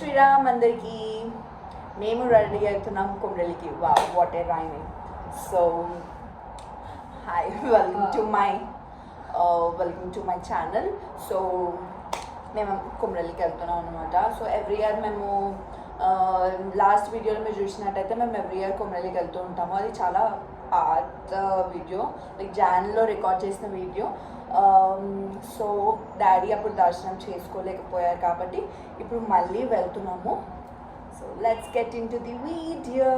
శ్రీరామ్ అందరికీ. మేము రెడీ అవుతున్నాం కొమ్రలికి. What a rhyming. So hi, welcome to my channel. So మేము కొమ్రలికి వెళ్తున్నాం అనమాట. సో ఎవ్రీ ఇయర్ మేము లాస్ట్ వీడియోలో మీరు చూసినట్టయితే మేము ఎవ్రీ ఇయర్ కొమ్రలికి వెళ్తూ ఉంటాము. అది చాలా పాత వీడియో, లైక్ జాన్లో రికార్డ్ చేసిన వీడియో. సో డాడీ అప్పుడు దర్శనం చేసుకోలేకపోయారు కాబట్టి ఇప్పుడు మళ్ళీ వెళ్తున్నాము. So let's get in to the video.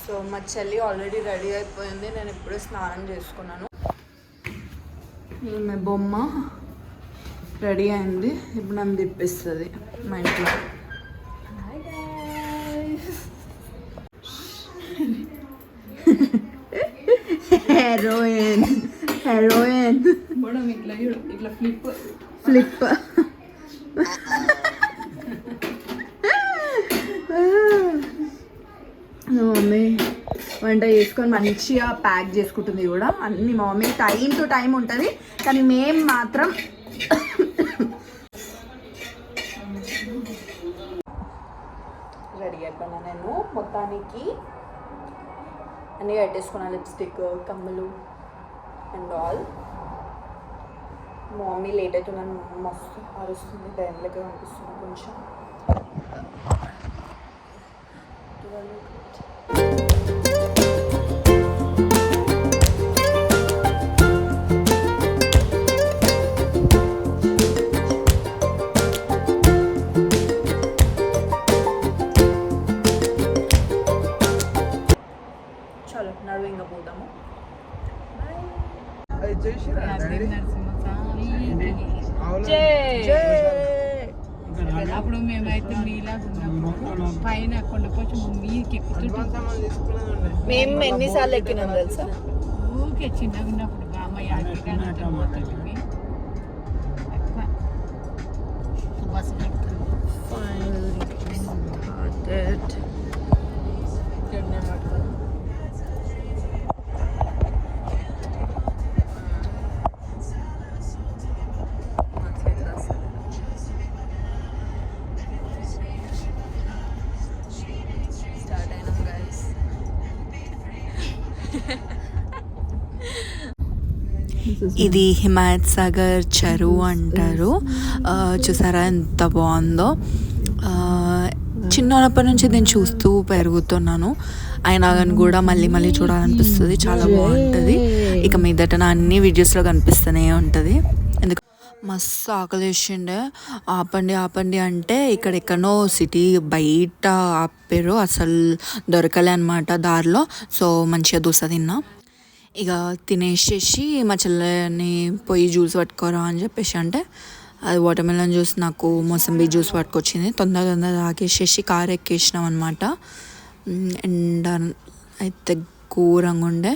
So మా చెల్లి ఆల్రెడీ రెడీ అయిపోయింది. నేను ఇప్పుడే స్నానం చేసుకున్నాను. మా బొమ్మ రెడీ అయింది. ఇప్పుడు నన్ను తిప్పిస్తుంది మా ఇంట్లో. హెరోయిన్ ఇట్లా ఫ్లిప్ మమ్మీ వంట చేసుకొని మంచిగా ప్యాక్ చేసుకుంటుంది కూడా అన్ని. మా మమ్మీ టైం టు టైం ఉంటుంది, కానీ మేము మాత్రం రెడీ అయిపోయినా. నేను మొత్తానికి అన్నీ పెట్టేసుకున్నాను, లిప్స్టిక్, కమ్మలు అండ్ ఆల్. మా మమ్మీ లేట్ అవుతుందని మస్తు అరుస్తుంది, టైం లెక్క కనిపిస్తుంది కొంచెం. చలో నడువు ఇంకా పోదాము. అప్పుడు మేమైతే మీలాగా ఉన్నాము. పైన కొండపోచి మీకి మేము ఎన్నిసార్లు ఎక్కినాం తెలుసా? ఊకే చిన్నగా ఉన్నప్పుడు బామ్మ యాక్టివ్గా బస్సు ఇది హిమాయత్ సాగర్ చెరువు అంటారు. చూసారా ఎంత బాగుందో. చిన్నప్పటి నుంచి నేను చూస్తూ పెరుగుతున్నాను, అయినా కానీ కూడా మళ్ళీ మళ్ళీ చూడాలనిపిస్తుంది. చాలా బాగుంటుంది. ఇక మీదట నా అన్ని వీడియోస్లో కనిపిస్తూనే ఉంటుంది. ఎందుకు మస్తు ఆకలేసిండే. ఆపండి అంటే ఇక్కడెక్కడో సిటీ బయట ఆపారు, అసలు దొరకలే అనమాట దారిలో. సో మంచిగా దోశ తిన్నా. ఇక తినేసేసి మా చెల్లెని పోయి జ్యూస్ పట్టుకోరా అని చెప్పేసి అంటే అది వాటర్మెలన్ జ్యూస్, నాకు మోసంబీ జ్యూస్ పట్టుకొచ్చింది. తొందరగా తాగేసేసి కారు ఎక్కేసినాం అనమాట. అండ్ అయితే ఘోరంగా ఉండే.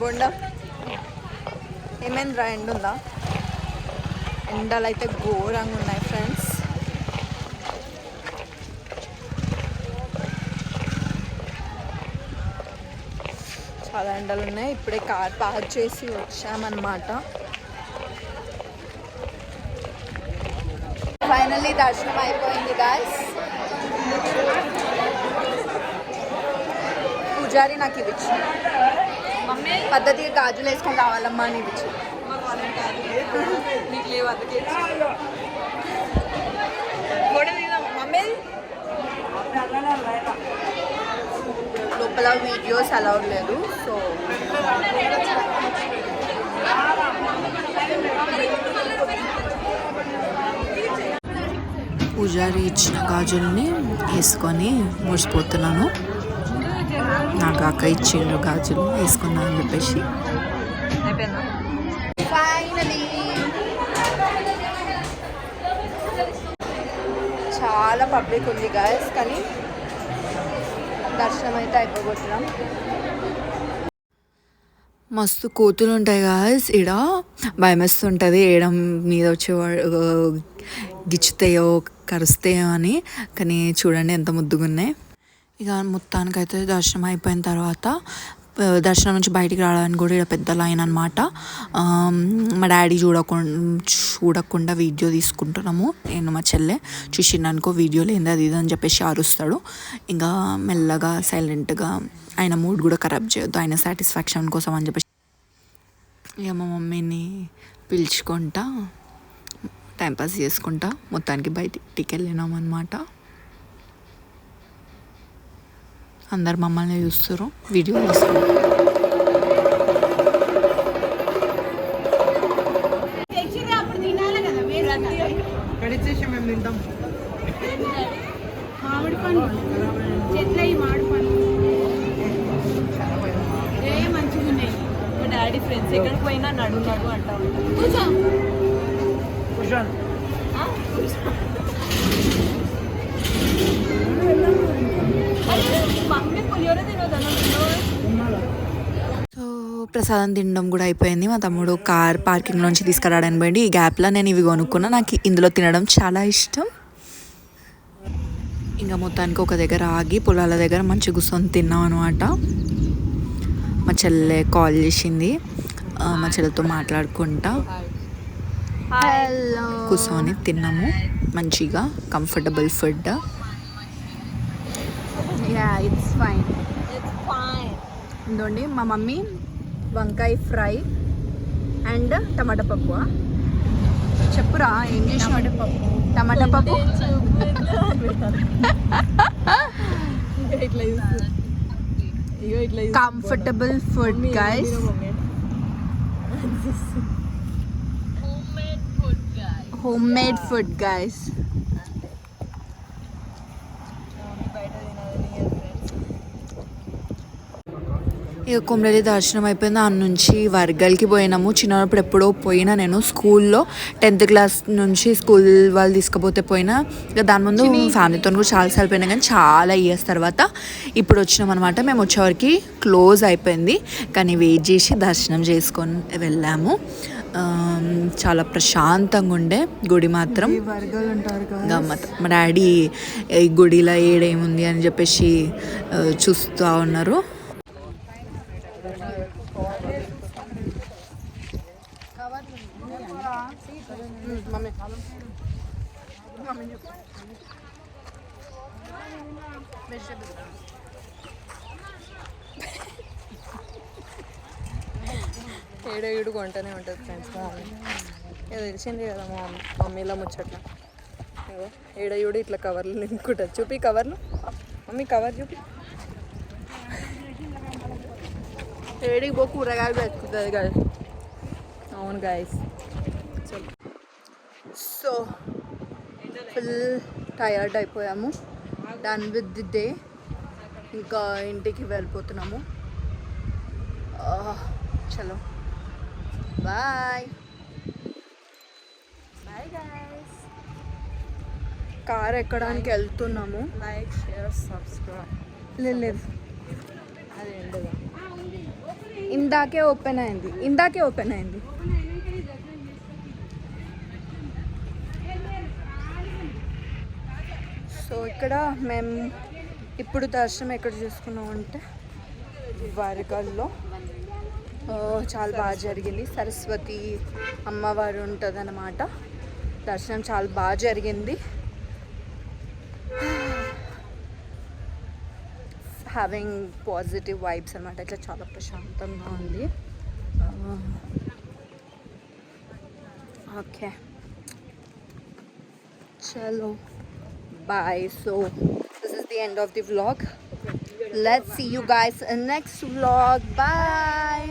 బొండా ఏమైందిరా? ఎండ ఉందా? ఎండలు అయితే ఘోరంగా ఉన్నాయి ఫ్రెండ్స్. చాలా ఎండలు ఉన్నాయి. ఇప్పుడే కార్ పార్క్ చేసి వచ్చామన్నమాట. ఫైనల్లీ దర్శనం అయిపోయింది గాయ్స్. పూజారి నాకు ఇది ఇచ్చింది. పద్ధతిగా గాజులు వేసుకొని రావాలమ్మా అని ఇది ఇచ్చింది. నీకు లేవు అందుకే మమ్మీ. లోపల వీడియోస్ అలౌడ్ లేదు. సో పూజారి ఇచ్చిన గాజుల్ని వేసుకొని మురిసిపోతున్నాను. నాకు అక్క ఇచ్చిండ్రు గాజులు వేసుకున్నా అని చెప్పేసి. ఫైనలీ చాలా పబ్లిక్ ఉంది గాయస్, కానీ దర్శనం అయితే అయిపోగొట్టినాం. మస్తు కోతులు ఉంటాయి గాయస్. ఈడ భయం వేస్తుంటుంది, ఏడం మీద వచ్చే గిచ్చుతాయో కరుస్తాయో అని. కానీ చూడండి ఎంత ముద్దుగా ఉన్నాయి. ఇక మొత్తానికైతే దర్శనం అయిపోయిన తర్వాత దర్శనం నుంచి బయటికి రావడానికి కూడా ఇక్కడ పెద్ద లైన్ అనమాట. మా డాడీ చూడకుండా వీడియో తీసుకుంటున్నాము. నేను మా చెల్లె చూసిండనుకో వీడియో లేని అది ఇది అని చెప్పేసి అరుస్తాడు. ఇంకా మెల్లగా సైలెంట్గా ఆయన మూడ్ కూడా ఖరాబ్ చేయొద్దు, ఆయన సాటిస్ఫాక్షన్ కోసం అని చెప్పేసి ఇక మా మమ్మీని పిలుచుకుంటా టైంపాస్ చేసుకుంటా మొత్తానికి బయటికి వెళ్ళినాం అనమాట. అందరు మమ్మల్ని చూస్తారు, వీడియో తీసుకుంటారు. మామిడి పండు చెట్ల మామిడి పండు మంచిగా ఉన్నాయి. మా డాడీ ఫ్రెండ్స్ ఎక్కడికి పోయినా నడు నడు అంటా ఉంటారు. సో ప్రసాదం తినడం కూడా అయిపోయింది. మా తమ్ముడు కార్ పార్కింగ్ నుంచి తీసుకురావడానికి పోయింది. ఈ గ్యాప్లో నేను ఇవి కొనుక్కున్నా. నాకు ఇందులో తినడం చాలా ఇష్టం. ఇంకా మొత్తానికి ఒక దగ్గర ఆగి పొలాల దగ్గర మంచి కూర్చొని తిన్నాం అనమాట. మా చెల్లె కాల్ చేసింది, మా చెల్లెతో మాట్లాడుకుంటా కూర్చొని తిన్నాము మంచిగా కంఫర్టబుల్ ఫుడ్. ఇట్స్ ఫైన్ ఇంకోండి మా మమ్మీ వంకాయ ఫ్రై అండ్ టమాటా పప్పు. చెప్పురా ఏం చేసి టమాటా పప్పు comfortable food guys. homemade food guys. ఇక కొమరలి దర్శనం అయిపోయింది. దాని నుంచి వర్గల్కి పోయినాము. చిన్నప్పుడు ఎప్పుడో పోయినా నేను స్కూల్లో 10th క్లాస్ నుంచి స్కూల్ వాళ్ళు తీసుకుపోతే పోయినా. ఇక దాని ముందు ఫ్యామిలీతో కూడా చాలాసార్లు పోయినా, కానీ చాలా ఇయర్స్ తర్వాత ఇప్పుడు వచ్చినాం అనమాట. మేము వచ్చేవరకు క్లోజ్ అయిపోయింది, కానీ వెయిట్ చేసి దర్శనం చేసుకొని వెళ్ళాము. చాలా ప్రశాంతంగా ఉండే గుడి మాత్రం గమ్మత్. మా డాడీ ఈ గుడిలో ఏడేముంది అని చెప్పేసి చూస్తూ ఉన్నారు. ఏడో ఏడు కొంటనే ఉంటుంది ఫ్రెండ్స్. మా మమ్మీ ఏదో తెలిసింది కదా మా మమ్మీలో ముచ్చట్ల. ఏదో ఏడో ఇట్లా కవర్లు నింపుకుంటుంది. చూపి కవర్లు మమ్మీ, కవర్ చూపి. ఏడికి పో కూరగాయలు పెట్టుకుంటుంది కదా. అవును గాయస్. సో ఫుల్ టయర్డ్ అయిపోయాము. Done with the day. ఇంకా ఇంటికి వెళ్ళిపోతున్నాము. చలో బాయ్ బాయ్ గైస్. కార్ ఎక్కడానికి వెళ్తున్నాము. Like, share, subscribe. లేదు అది ఉండదు. ఇందాకే ఓపెన్ అయింది. సో ఇక్కడ మేము ఇప్పుడు దర్శనం ఎక్కడ చేసుకున్నాం అంటే వరగల్లో. చాలా బాగా జరిగింది. సరస్వతి అమ్మవారు ఉంటుంది అన్నమాట. దర్శనం చాలా బాగా జరిగింది. హ్యావింగ్ పాజిటివ్ వైబ్స్ అనమాట. ఇట్లా చాలా ప్రశాంతంగా ఉంది. ఓకే చలో bye. So this is the end of the vlog. Let's see you guys in next vlog. Bye.